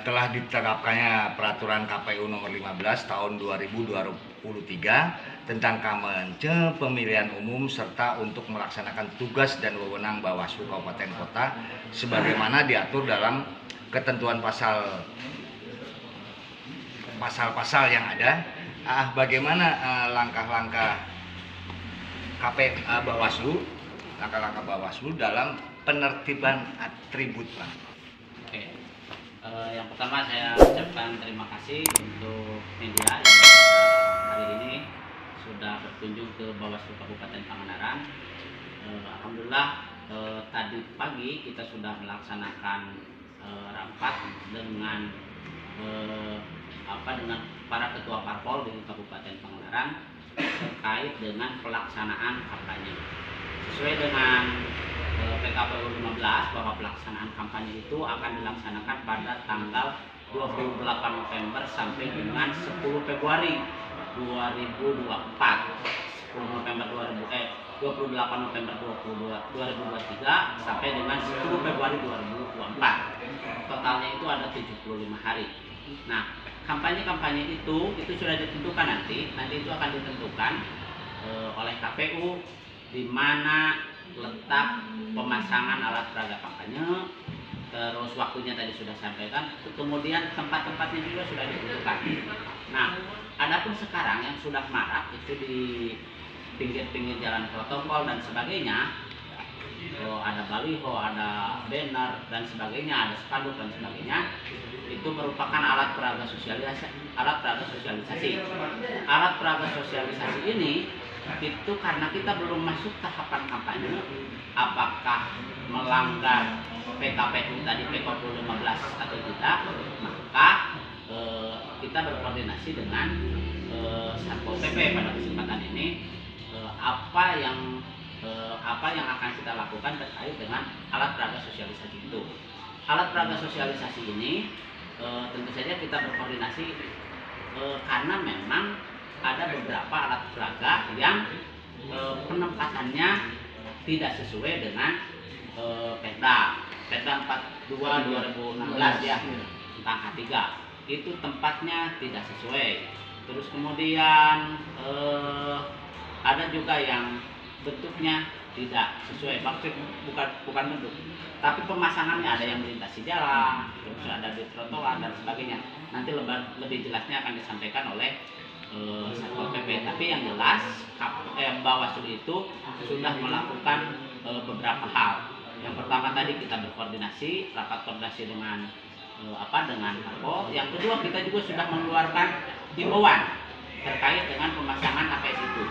telah diterapkannya peraturan KPU nomor 15 tahun 2023 tentang kampanye pemilihan umum serta untuk melaksanakan tugas dan wewenang Bawaslu Kabupaten Kota sebagaimana diatur dalam ketentuan pasal-pasal yang ada. Bagaimana langkah-langkah langkah-langkah Bawaslu dalam penertiban atribut, Pak? Oke. Yang pertama saya ucapkan terima kasih untuk media yang hari ini sudah berkunjung ke Bawaslu Kabupaten Pangandaran. Alhamdulillah tadi pagi kita sudah melaksanakan rapat dengan para ketua parpol di Kabupaten Pangandaran terkait dengan pelaksanaan kampanye. Sesuai dengan PKPU 15 bahwa pelaksanaan kampanye itu akan dilaksanakan pada tanggal 28 November sampai dengan 10 Februari 2024. 28 November 2023 sampai dengan 10 Februari 2024. Totalnya itu ada 75 hari. Nah, kampanye itu sudah ditentukan nanti itu akan ditentukan oleh KPU di mana letak pemasangan alat peraga kampanye, terus waktunya tadi sudah sampaikan, kemudian tempat-tempatnya juga sudah ditentukan. Nah, adapun sekarang yang sudah marak itu di pinggir-pinggir jalan protokol dan sebagainya, ada baliho, ada banner dan sebagainya, ada spanduk dan sebagainya, itu merupakan alat peraga sosialisasi. Alat peraga sosialisasi ini itu karena kita belum masuk tahapan kampanye, apakah melanggar PKPU tadi PKPU 15 atau tidak, maka kita berkoordinasi dengan Satpol PP pada kesempatan ini apa yang akan kita lakukan terkait dengan alat peraga sosialisasi itu. Alat peraga sosialisasi ini tentu saja kita berkoordinasi karena memang ada beberapa alat peraga yang penempatannya tidak sesuai dengan Perda 42/2016 ya tentang H3. Itu tempatnya tidak sesuai. Terus kemudian ada juga yang bentuknya tidak sesuai, maksud bukan bentuk, tapi pemasangannya ada yang melintasi jalan, terus ada di trotoar dan sebagainya. Nanti lebih jelasnya akan disampaikan oleh Satpol PP. Tapi yang jelas Bawaslu itu sudah melakukan beberapa hal. Yang pertama tadi kita berkoordinasi, rapat koordinasi dengan parpol. Yang kedua kita juga sudah mengeluarkan himbauan terkait dengan pemasangan APS itu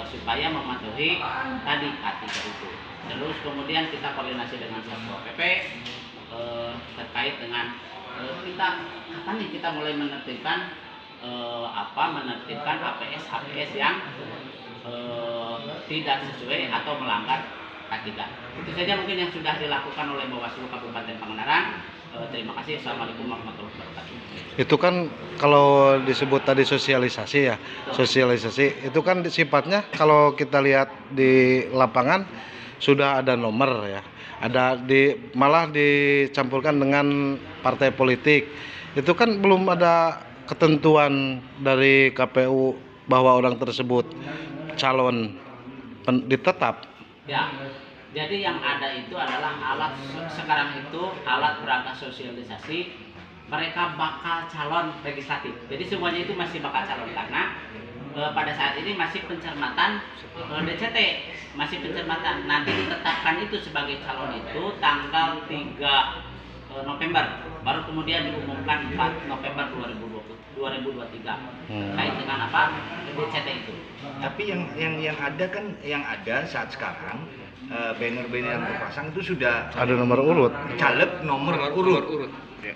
supaya mematuhi tadi K3 itu. Terus kemudian kita koordinasi dengan Satpol PP terkait dengan kita kapan nih kita mulai menertibkan APS yang tidak sesuai atau melanggar K3. Itu saja mungkin yang sudah dilakukan oleh Bawaslu Kabupaten Pangandaran. Terima kasih. Assalamualaikum warahmatullahi wabarakatuh. Itu kan kalau disebut tadi sosialisasi ya, sosialisasi itu kan sifatnya kalau kita lihat di lapangan sudah ada nomor ya, malah dicampurkan dengan partai politik. Itu kan belum ada ketentuan dari KPU bahwa orang tersebut calon ditetap. Ya, jadi yang ada itu adalah sekarang itu alat peraga sosialisasi, mereka bakal calon legislatif. Jadi semuanya itu masih bakal calon karena pada saat ini masih pencermatan DCT, masih pencermatan. Nanti ditetapkan itu sebagai calon itu tanggal 3 November, baru kemudian diumumkan 4 November 2023 terkait dengan DCT itu. Tapi yang ada saat sekarang banner-banner yang terpasang itu sudah Ada nomor urut. caleg nomor urut.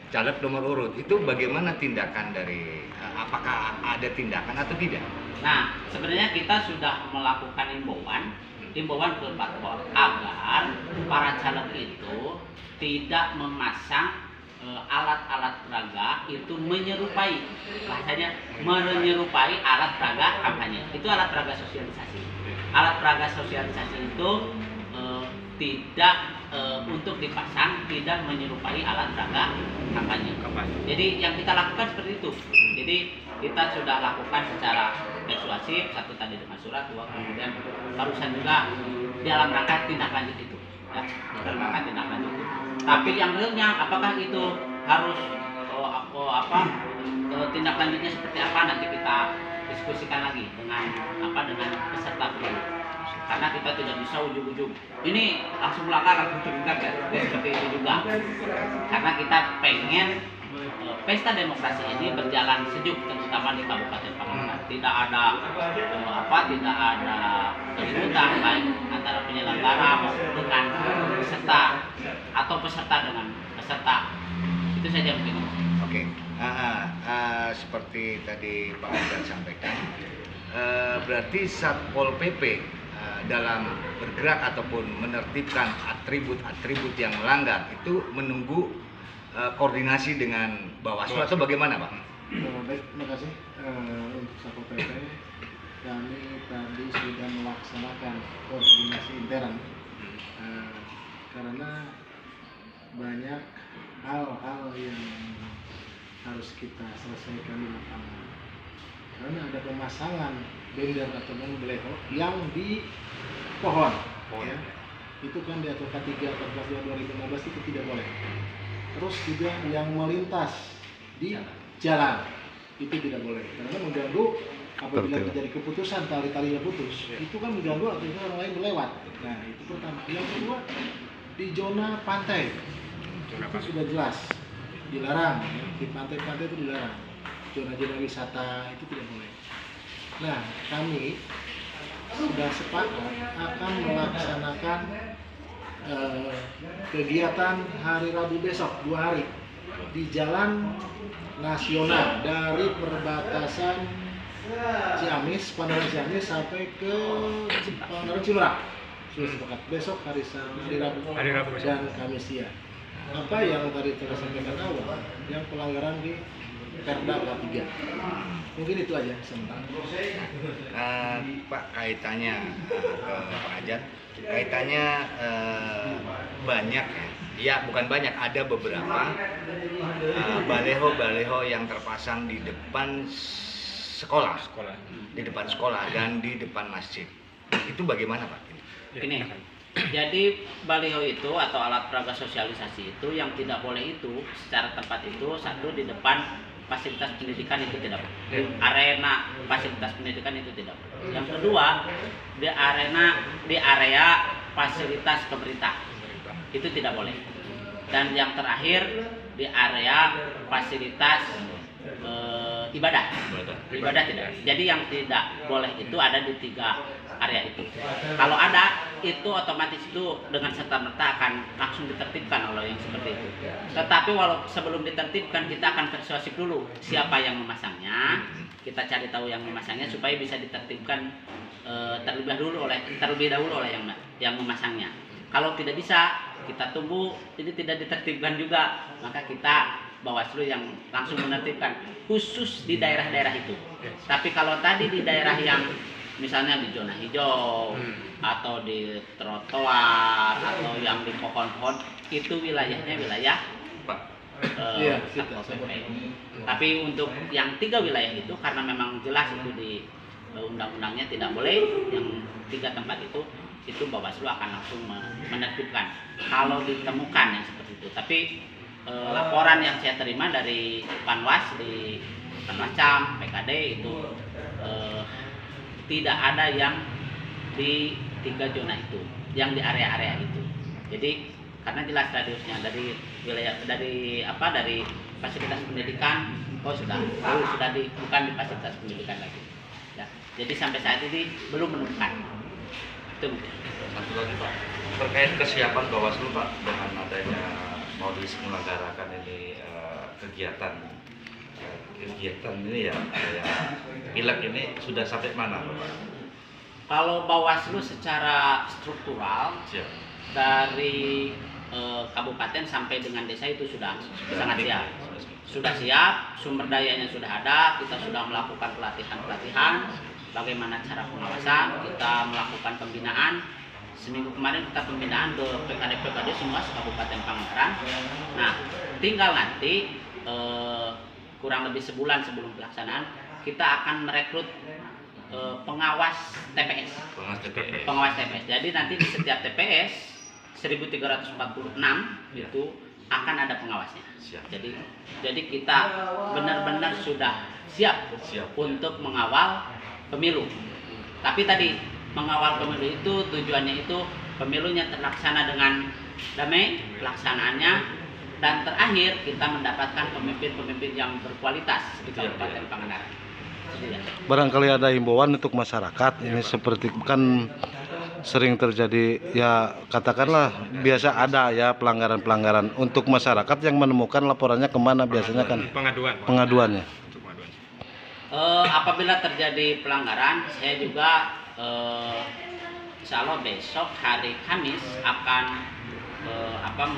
Caleg nomor urut itu bagaimana tindakan dari apakah ada tindakan atau tidak? Nah, sebenarnya kita sudah melakukan himbauan ke parpol agar para caleg itu tidak memasang alat-alat peraga itu menyerupai, bahasanya menyerupai alat peraga kampanye. Itu alat peraga sosialisasi. Alat peraga sosialisasi itu tidak untuk dipasang tidak menyerupai alat peraga kampanye. Jadi yang kita lakukan seperti itu. Jadi kita sudah lakukan secara persuasif, satu tadi dengan surat, dua kemudian barusan juga dalam rangka tindak lanjut itu. Ya, dalam rangka tindak lanjut itu. Tapi yang realnya apakah itu harus tindak lanjutnya seperti apa, nanti kita diskusikan lagi dengan peserta pemilu. Karena kita tidak bisa ujung-ujung ini langsung belakang langsung terungkap ya, seperti itu juga. Karena kita pengen pesta demokrasi ini berjalan sejuk, terutama di Kabupaten Pangandaran. Tidak ada tidak ada keributan baik antara penyelenggara maupun dengan peserta atau peserta dengan peserta. Itu saja mungkin. Oke. Seperti tadi Pak Adnan sampaikan, berarti Satpol PP dalam bergerak ataupun menertibkan atribut-atribut yang melanggar itu menunggu koordinasi dengan Bawaslu atau bagaimana, Pak? Baik, terima kasih. Untuk Satpol PP, kami tadi sudah melaksanakan koordinasi intern karena banyak hal-hal yang harus kita selesaikan di lapangan. Karena ada pemasangan bender atau beleho yang di pohon. Ya. Itu kan diatur K3 14/2015 itu tidak boleh. Terus juga yang melintas di jalan itu tidak boleh karena mengganggu apabila terjadi keputusan tali-talinya putus, itu kan mengganggu aktivitas orang lain berlewat. Nah itu pertama. Yang kedua di zona pantai itu sudah jelas dilarang, ya. Di pantai-pantai itu dilarang, zona-zona wisata itu tidak boleh. Nah kami sudah sepakat akan melaksanakan kegiatan hari Rabu besok 2 hari di jalan nasional dari perbatasan Ciamis, Pangandaran Ciamis sampai ke Pangandaran Cilerang. Sudah sepakat besok hari Rabu dan Kamis siang. Apa yang tadi telah sampaikan awal, yang pelanggaran di Perda K3. Mungkin itu aja sementara. Pak, kaitannya ke Pak Ajat, kaitannya banyak ya, bukan banyak, ada beberapa baleho yang terpasang di depan sekolah, di depan sekolah dan di depan masjid. Itu bagaimana, Pak? Ini jadi baliho itu atau alat peraga sosialisasi itu yang tidak boleh itu secara tempat itu, satu di depan fasilitas pendidikan itu tidak boleh, di arena fasilitas pendidikan itu tidak boleh. Yang kedua di area fasilitas pemerintah itu tidak boleh. Dan yang terakhir di area fasilitas ibadah tidak. Jadi yang tidak boleh itu ada di 3 area itu. Kalau ada itu otomatis itu dengan serta-merta akan langsung ditertibkan oleh yang seperti itu. Tetapi sebelum ditertibkan kita akan persuasif dulu siapa yang memasangnya. Kita cari tahu yang memasangnya supaya bisa ditertibkan terlebih dahulu oleh yang memasangnya. Kalau tidak bisa, kita tunggu ini tidak ditertibkan juga, maka kita Bawaslu yang langsung menertibkan khusus di daerah-daerah itu. Tapi kalau tadi di daerah yang misalnya di zona hijau atau di trotoar atau yang di pohon-pohon, itu wilayahnya wilayah Satpol PP. Tapi untuk yang 3 wilayah itu karena memang jelas itu di undang-undangnya tidak boleh, yang 3 tempat itu Bawaslu akan langsung menertibkan kalau ditemukan yang seperti itu. Tapi laporan yang saya terima dari Panwas di Panwascam, PKD itu tidak ada yang di 3 zona itu, yang di area-area itu. Jadi karena jelas radiusnya dari wilayah dari fasilitas pendidikan, bukan di fasilitas pendidikan lagi. Ya, jadi sampai saat ini belum menemukan. Itu mungkin. Satu lagi Pak, terkait kesiapan Bawaslu Pak dengan adanya mau diselenggarakan ini kegiatan ini ya pileg ini sudah sampai mana Pak? Kalau Bawaslu secara struktural dari kabupaten sampai dengan desa itu sudah sangat siap. Sudah siap, sumber dayanya sudah ada, kita sudah melakukan pelatihan, bagaimana cara pengawasan, kita melakukan pembinaan seminggu kemarin kita pembinaan ke PKD semua Kabupaten Pangandaran. Nah, tinggal nanti kurang lebih sebulan sebelum pelaksanaan kita akan merekrut pengawas TPS. Pengawas TPS. Jadi nanti di setiap TPS 1346 itu akan ada pengawasnya. Jadi kita benar-benar sudah siap untuk mengawal pemilu. Tapi tadi mengawal pemilu itu tujuannya itu pemilunya terlaksana dengan damai pelaksanaannya, dan terakhir kita mendapatkan pemimpin-pemimpin yang berkualitas di Kabupaten Pangandaran. Barangkali ada himbauan untuk masyarakat ini, seperti kan sering terjadi ya, katakanlah biasa ada ya pelanggaran-pelanggaran. Untuk masyarakat yang menemukan laporannya kemana biasanya kan pengaduannya? Apabila terjadi pelanggaran, saya juga insya Allah besok hari Kamis akan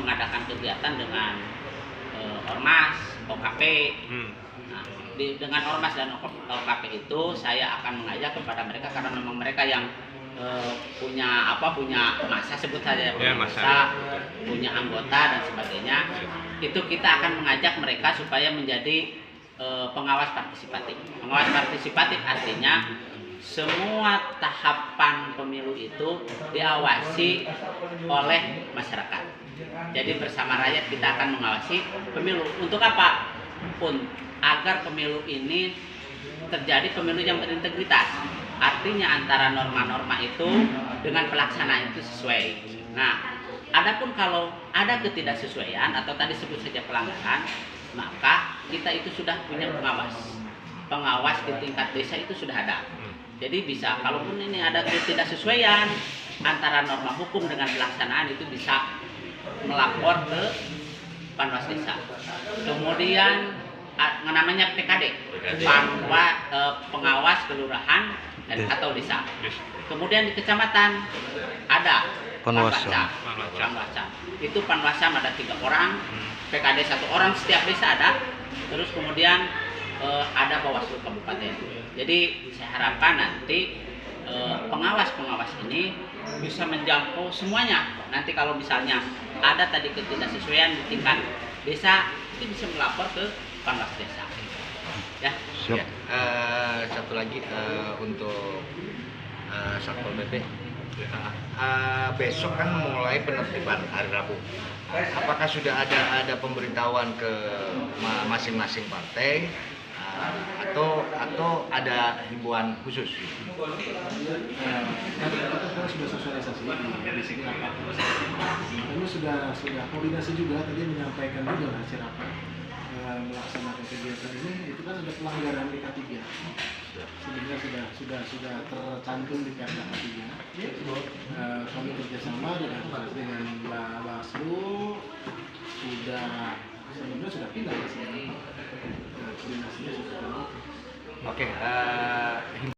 mengadakan kegiatan dengan Ormas, OKP. Nah, dengan Ormas dan OKP itu saya akan mengajak kepada mereka, karena memang mereka yang punya masa, sebut saja punya masa, punya anggota dan sebagainya. Itu kita akan mengajak mereka supaya menjadi pengawas partisipatif. Pengawas partisipatif artinya semua tahapan pemilu itu diawasi oleh masyarakat. Jadi bersama rakyat kita akan mengawasi pemilu. Untuk apa? Agar pemilu ini terjadi pemilu yang berintegritas. Artinya antara norma-norma itu dengan pelaksanaan itu sesuai. Nah, adapun kalau ada ketidaksesuaian atau tadi sebut saja pelanggaran, maka kita itu sudah punya pengawas. Pengawas di tingkat desa itu sudah ada. Jadi bisa, kalaupun ini ada ketidaksesuaian antara norma hukum dengan pelaksanaan, itu bisa melapor ke Panwas Desa. Kemudian namanya PKD, pengawas kelurahan atau desa. Kemudian di kecamatan ada Panwascam. Itu Panwascam ada 3 orang, PKD 1 orang setiap desa ada. Terus kemudian ada Bawaslu Kabupaten. Jadi saya harapkan nanti pengawas-pengawas ini bisa menjangkau semuanya. Nanti kalau misalnya ada tadi ketidaksesuaian di tingkat desa, itu bisa melapor ke Panwas Desa. Ya. Siap. Satu lagi untuk Satpol PP. Besok kan mulai penertiban hari Rabu. Apakah sudah ada pemberitahuan ke masing-masing partai atau ada himbauan khusus? Kita sudah sosialisasi di sini rapat. Kami sudah koordinasi juga, tadi menyampaikan juga hasil rapat melaksanakan kegiatan ini. Itu kan ada pelanggaran di K3. Sebenarnya sudah tercantum di Perda K3. Kami kerjasama dengan Bawaslu sudah pindah ke sini. Koordinasinya sudah. Oke.